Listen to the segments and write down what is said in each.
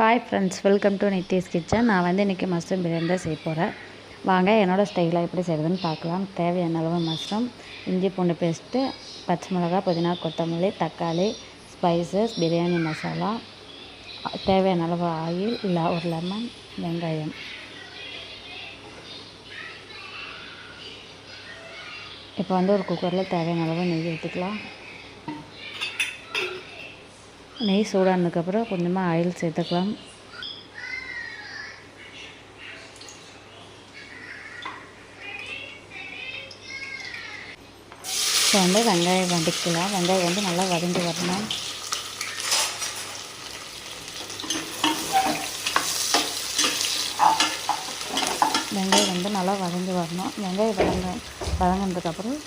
Hi friends, welcome to Nithi's kitchen. நான் இன்றைக்கி mushroom biryani தான் செய்ய போகிறேன். வாங்க என்னோடய ஸ்டைலாக எப்படி செய்கிறதுன்னு பார்க்கலாம். தேவையான அளவு மஷ்ரூம், இஞ்சி பூண்டு பேஸ்ட்டு, பச்சை மிளகாய், புதினா, கொத்தமல்லி, தக்காளி, ஸ்பைசஸ், பிரியாணி மசாலா, தேவையான அளவு ஆயில், இல்லை ஒரு லெமன், வெங்காயம். இப்போ ஒரு குக்கரில் தேவையான அளவு நெய் ஊற்றிக்கலாம். நெய் சூடானதுக்கப்புறம் கொஞ்சமாக ஆயில் சேர்த்துக்கலாம். இப்போ வெங்காயம் வதக்கலாம். வெங்காயம் நல்லா வதங்கி வரணும். வெங்காயம் நல்லா வதங்கி வரணும். வெங்காயம் வதங்கினதுக்கப்புறம்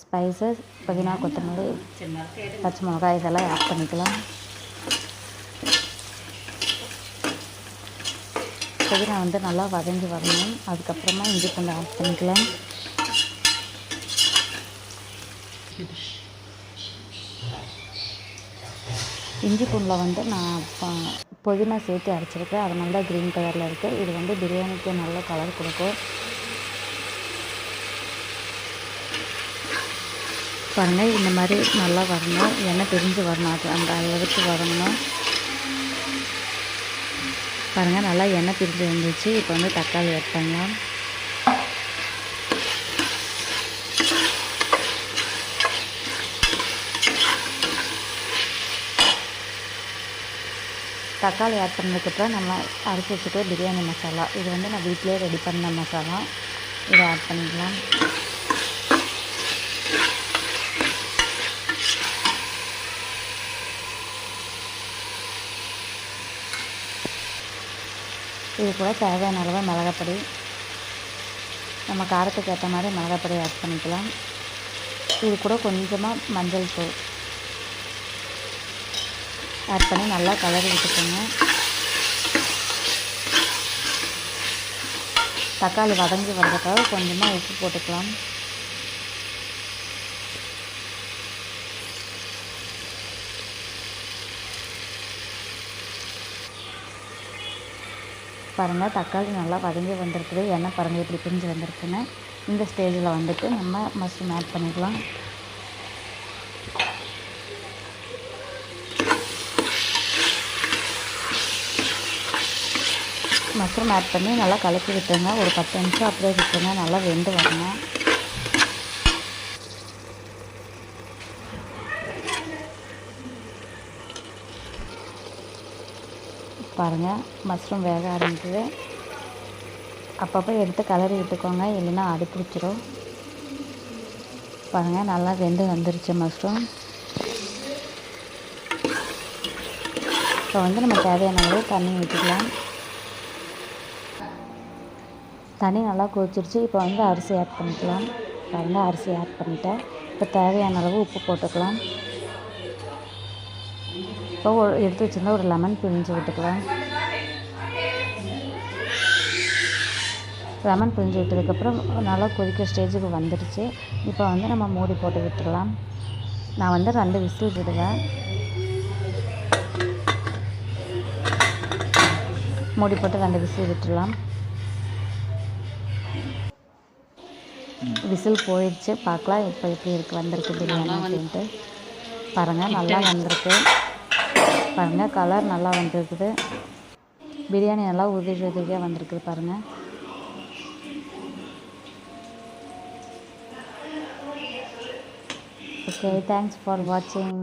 ஸ்பைசஸ், புதினா, கொத்தமல்லி, பச்சை மிளகாய் இதெல்லாம் ஆட் பண்ணிக்கலாம். புதினா நல்லா வதங்கி வரணும். அதுக்கப்புறமா இஞ்சி பூண்டு ஆட் பண்ணிக்கலாம். இஞ்சி பூண்டில் நான் புதினா சேர்த்து அரைச்சிருக்கேன். அதனால தான் க்ரீன் கலரில் இருக்குது. இது பிரியாணிக்கு நல்ல கலர் கொடுக்கும். பாருங்கள், இந்த மாதிரி நல்லா வரணும். எண்ணெய் பிரிஞ்சு வரணும். அது அந்த அளவுக்கு வரணும். பாருங்கள், நல்லா எண்ணெய் பிரிஞ்சு வந்துச்சு. இப்போ தக்காளி ஆட் பண்ணலாம். தக்காளி ஆட் பண்ணதுக்கப்புறம் நம்ம அரைச்சி வச்சுட்டு பிரியாணி மசாலா, இது நான் வீட்டிலே ரெடி பண்ண மசாலா, இதை ஆட் பண்ணிக்கலாம். இது கூட தேவையான அளவு மிளகாப்பொடி, நம்ம காரத்துக்கு ஏற்ற மாதிரி மிளகாப்பொடி ஆட் பண்ணிக்கலாம். இது கூட கொஞ்சமாக மஞ்சள் தூள் ஆட் பண்ணி நல்லா கலரி விட்டுக்கோங்க. தக்காளி வதங்கி வர்றதுக்காக கொஞ்சமாக உப்பு போட்டுக்கலாம். பாருங்கள், தக்காளி நல்லா வதங்கி வந்திருக்குது. எண்ணெய் பாருங்கள் எப்படி பிரிஞ்சு வந்திருக்குன்னு. இந்த ஸ்டேஜில் நம்ம மஷ்ரூம் ஆட் பண்ணிக்கலாம். மஷ்ரூம் ஆட் பண்ணி நல்லா கலக்கி விட்டுருங்க. ஒரு 10 நிமிஷம் அப்படியே விட்டுருங்க. நல்லா வெந்து வரணும். பாருங்கள், மஷ்ரூம் வேக ஆரம்பிக்குது. அப்பப்போ எடுத்து கலரி விட்டுக்கோங்க, இல்லைன்னா அடி பிடிச்சிரும். பாருங்கள், நல்லா வெந்து வந்துருச்சு மஷ்ரூம். இப்போ நம்ம தேவையான அளவு தண்ணி ஊற்றிக்கலாம். தண்ணி நல்லா கொதிச்சிருச்சு. இப்போ அரிசி ஆட் பண்ணிக்கலாம். பாருங்கள், அரிசி ஆட் பண்ணிட்டேன். இப்போ தேவையான அளவு உப்பு போட்டுக்கலாம். இப்போ எடுத்து வச்சுருந்தா ஒரு லெமன் பிழிஞ்சு விட்டுக்கலாம். லெமன் பிழிஞ்சு விட்டதுக்கப்புறம் நல்லா கொதிக்க ஸ்டேஜுக்கு வந்துடுச்சு. இப்போ நம்ம மூடி போட்டு விட்டுடலாம். நான் 2 விசில் விடுவேன். மூடி போட்டு 2 விசில் விட்டுடலாம். விசில் போயிடுச்சு. பார்க்கலாம் இப்போ எப்படி இருக்குது, வந்திருக்கு பிரியாணி அப்படின்ட்டு. பாருங்கள், நல்லா வந்திருக்கு. பாருங்கள், கலர் நல்லா வந்துருக்குது. பிரியாணி நல்லா உதிரியாக வந்திருக்குது. பாருங்கள். ஓகே, தேங்க்ஸ் ஃபார் வாட்சிங்.